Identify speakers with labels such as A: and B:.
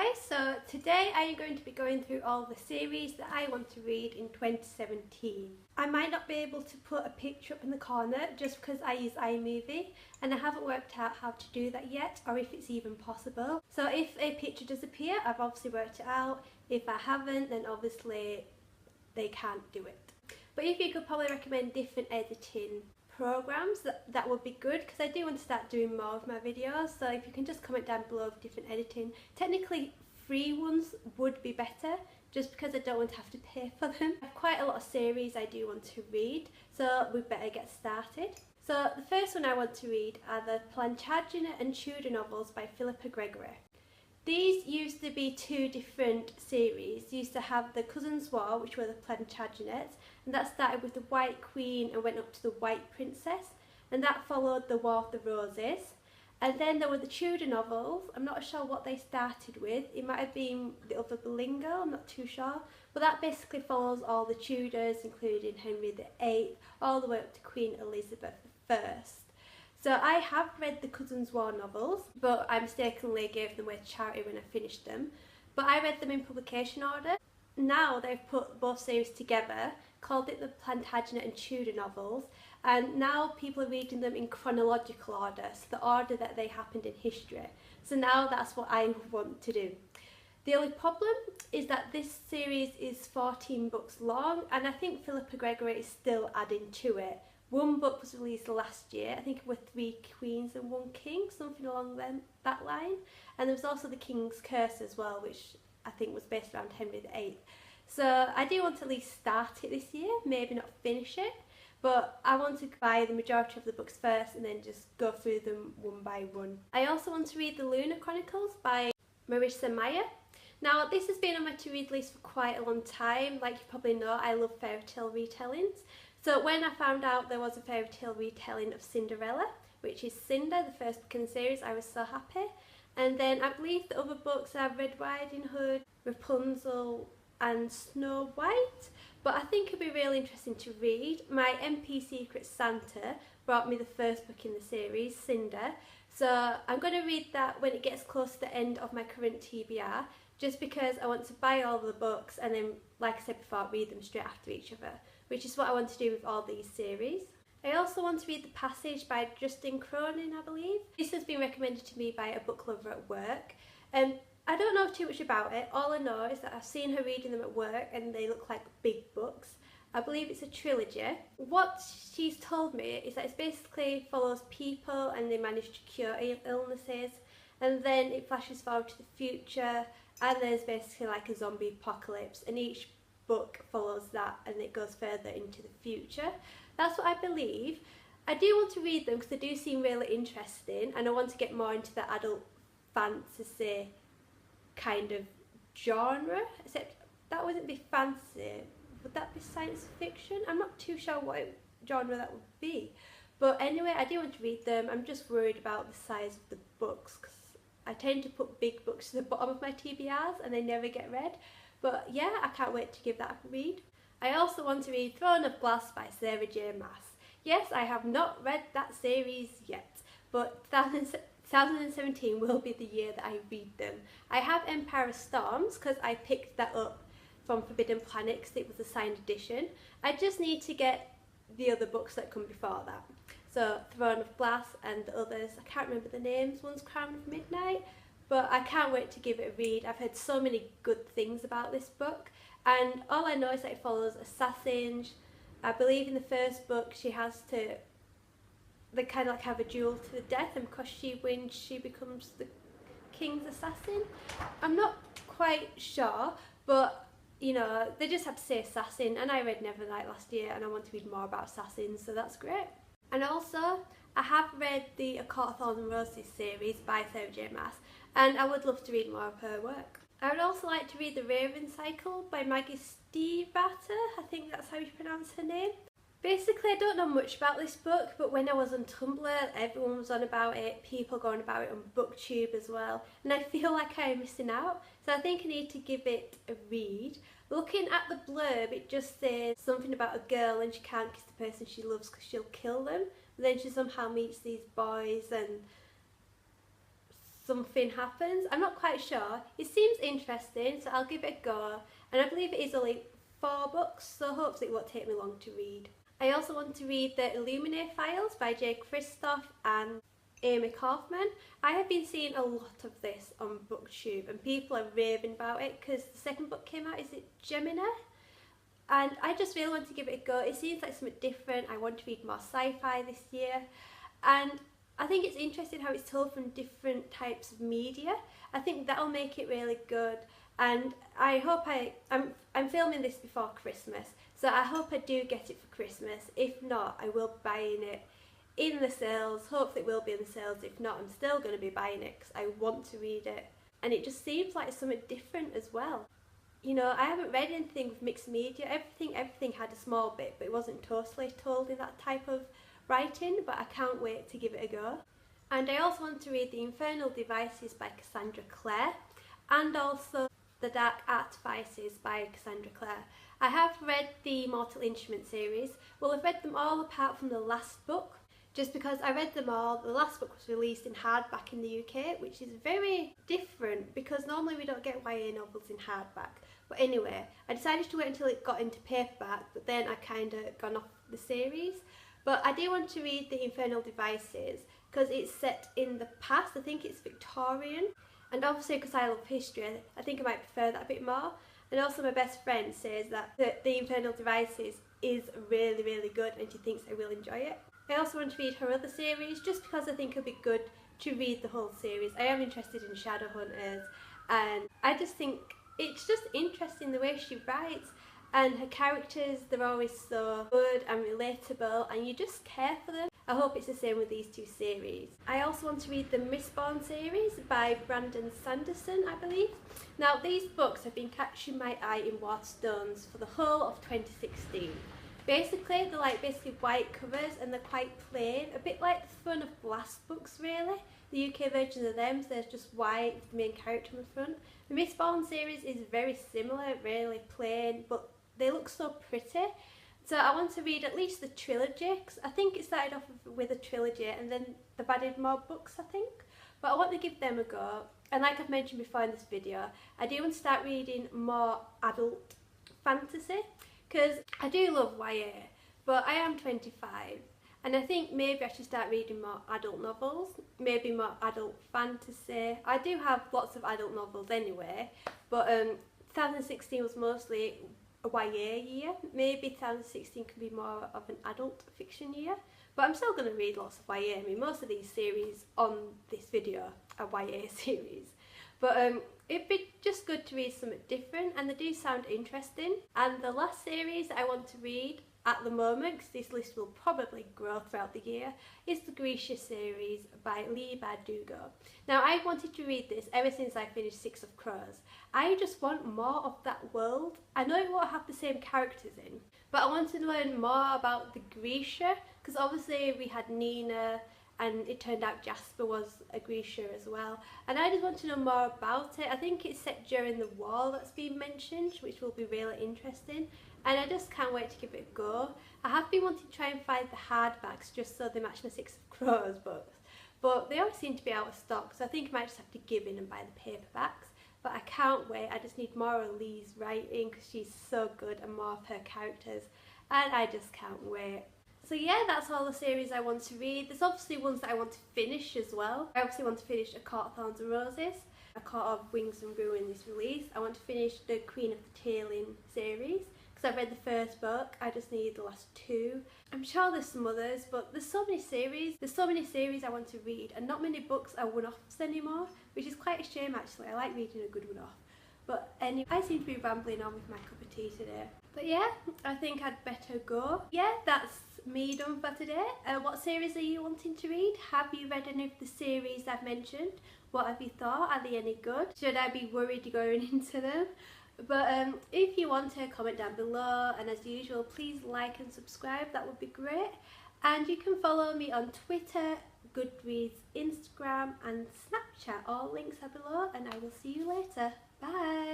A: guys, so today I am going to be going through all the series that I want to read in 2017. I might not be able to put a picture up in the corner just because I use iMovie and I haven't worked out how to do that yet or if it's even possible. So if a picture does appear, I've obviously worked it out. If I haven't, then obviously they can't do it. But if you could probably recommend different editing programs, that would be good, because I do want to start doing more of my videos. So if you can just comment down below of different editing, technically free ones would be better, just because I don't want to have to pay for them. I have quite a lot of series I do want to read, so we better get started. So the first one I want to read are the Plantagenet and Tudor novels by Philippa Gregory. These used to be two different series. You used to have the Cullens War, which were the Plantagenets, and that started with the White Queen and went up to the White Princess, and that followed the War of the Roses. And then there were the Tudor novels. I'm not sure what they started with. It might have been the other Belingo, I'm not too sure. But that basically follows all the Tudors, including Henry VIII, all the way up to Queen Elizabeth I. So I have read the Cullens War novels, but I mistakenly gave them away to charity when I finished them. But I read them in publication order. Now they've put both series together, called it the Plantagenet and Tudor novels, and now people are reading them in chronological order, so the order that they happened in history. So now that's what I want to do. The only problem is that this series is 14 books long, and I think Philippa Gregory is still adding to it. One book was released last year, I think it were 3 Queens and 1 King, something along that line. And there was also the King's Curse as well, which I think was based around Henry VIII. So I do want to at least start it this year, maybe not finish it, but I want to buy the majority of the books first and then just go through them one by one. I also want to read the Lunar Chronicles by Marissa Meyer. Now, this has been on my to-read list for quite a long time. Like you probably know, I love fairy tale retellings. So when I found out there was a fairy tale retelling of Cinderella, which is Cinder, the first book in the series, I was so happy. And then I believe the other books are Red Riding Hood, Rapunzel and Snow White. But I think it'd be really interesting to read. My MP Secret Santa brought me the first book in the series, Cinder. So I'm going to read that when it gets close to the end of my current TBR, just because I want to buy all the books and then, like I said before, read them straight after each other, which is what I want to do with all these series. I also want to read The Passage by Justin Cronin, I believe. This has been recommended to me by a book lover at work. I don't know too much about it. All I know is that I've seen her reading them at work and they look like big books. I believe it's a trilogy. What she's told me is that it basically follows people and they manage to cure illnesses, and then it flashes forward to the future and there's basically like a zombie apocalypse, and each book follows that and it goes further into the future. That's what I believe. I do want to read them because they do seem really interesting, and I want to get more into the adult fantasy kind of genre, except that wouldn't be fantasy. Would that be science fiction? I'm not too sure what genre that would be. But anyway, I do want to read them. I'm just worried about the size of the books because I tend to put big books to the bottom of my TBRs and they never get read. But yeah, I can't wait to give that a read. I also want to read Throne of Glass by Sarah J. Maas. Yes, I have not read that series yet, but 2017 will be the year that I read them. I have Empire of Storms because I picked that up from Forbidden Planet because it was a signed edition. I just need to get the other books that come before that. So Throne of Glass and the others, I can't remember the names. One's Crown of Midnight. But I can't wait to give it a read. I've heard so many good things about this book, and all I know is that it follows assassins. I believe in the first book she has to, they kind of like have a duel to the death, and because she wins she becomes the king's assassin. I'm not quite sure, but you know, they just have to say assassin, and I read Nevernight last year and I want to read more about assassins, so that's great. And also, I have read the A Court of Thorns and Roses series by Sarah J. Maas, and I would love to read more of her work. I would also like to read The Raven Cycle by Maggie Stiefvater, I think that's how you pronounce her name. Basically, I don't know much about this book, but when I was on Tumblr, everyone was on about it, people going about it on BookTube as well, and I feel like I'm missing out, so I think I need to give it a read. Looking at the blurb, it just says something about a girl and she can't kiss the person she loves because she'll kill them, but then she somehow meets these boys and something happens. I'm not quite sure. It seems interesting, so I'll give it a go. And I believe it is only 4 books, so hopefully it won't take me long to read. I also want to read the Luminaries Files by J. Christoph and Amy Kaufman. I have been seeing a lot of this on BookTube and people are raving about it because the second book came out, is it Gemini? And I just really want to give it a go. It seems like something different. I want to read more sci-fi this year. And I think it's interesting how it's told from different types of media. I think that'll make it really good. And I hope I'm filming this before Christmas, so I hope I do get it for Christmas. If not, I will be buying it in the sales. Hopefully it will be in the sales. If not, I'm still going to be buying it because I want to read it. And it just seems like something different as well. You know, I haven't read anything with mixed media. Everything had a small bit, but it wasn't totally told in that type of writing, but I can't wait to give it a go. And I also want to read The Infernal Devices by Cassandra Clare, and also The Dark Artifices by Cassandra Clare. I have read the Mortal Instrument series. Well, I've read them all apart from the last book, just because I read them all. The last book was released in hardback in the UK, which is very different because normally we don't get YA novels in hardback. But anyway, I decided to wait until it got into paperback, but then I kind of gone off the series. But I do want to read The Infernal Devices because it's set in the past. I think it's Victorian. And obviously because I love history, I think I might prefer that a bit more. And also my best friend says that The Infernal Devices is really, really good and she thinks I will enjoy it. I also want to read her other series just because I think it'll be good to read the whole series. I am interested in Shadowhunters and I just think it's just interesting the way she writes, and her characters, they're always so good and relatable and you just care for them. I hope it's the same with these 2 series. I also want to read the Mistborn series by Brandon Sanderson, I believe. Now these books have been catching my eye in Waterstones for the whole of 2016. Basically, they're like white covers and they're quite plain, a bit like the Throne of Blast books really. The UK versions of them, so there's just white with the main character on the front. The Mistborn series is very similar, really plain, but they look so pretty. So I want to read at least the trilogy, because I think it started off with a trilogy and then they've added more books, I think. But I want to give them a go. And like I've mentioned before in this video, I do want to start reading more adult fantasy, because I do love YA, but I am 25 and I think maybe I should start reading more adult novels, maybe more adult fantasy. I do have lots of adult novels anyway, but 2016 was mostly a YA year. Maybe 2016 can be more of an adult fiction year, but I'm still going to read lots of YA. I mean, most of these series on this video are YA series, but it'd be just good to read something different, and they do sound interesting. And the last series I want to read at the moment, because this list will probably grow throughout the year, is the Grisha series by Leigh Bardugo. Now I wanted to read this ever since I finished Six of Crows. I just want more of that world. I know it won't have the same characters in, but I want to learn more about the Grisha, because obviously we had Nina and it turned out Jasper was a Grisha as well, and I just want to know more about it. I think it's set during the war that's been mentioned, which will be really interesting, and I just can't wait to give it a go. I have been wanting to try and find the hardbacks just so they match my Six of Crows books, but they always seem to be out of stock, so I think I might just have to give in and buy the paperbacks. But I can't wait. I just need more of Leigh's writing because she's so good, and more of her characters, and I just can't wait. So yeah, that's all the series I want to read. There's obviously ones that I want to finish as well. I obviously want to finish A Court of Thorns and Roses. A Court of Wings and Ruin is released. I want to finish the Queen of the Tailing series because I've read the first book. I just need the last 2. I'm sure there's some others, but there's so many series. There's so many series I want to read, and not many books are one-offs anymore, which is quite a shame actually. I like reading a good one-off. But anyway, I seem to be rambling on with my cup of tea today. But yeah, I think I'd better go. Yeah, that's me done for today. What series are you wanting to read? Have you read any of the series I've mentioned? What have you thought? Are they any good? Should I be worried going into them? But if you want to, comment down below, and as usual, please like and subscribe. That would be great. And you can follow me on Twitter, Goodreads, Instagram and Snapchat. All links are below, and I will see you later. Bye!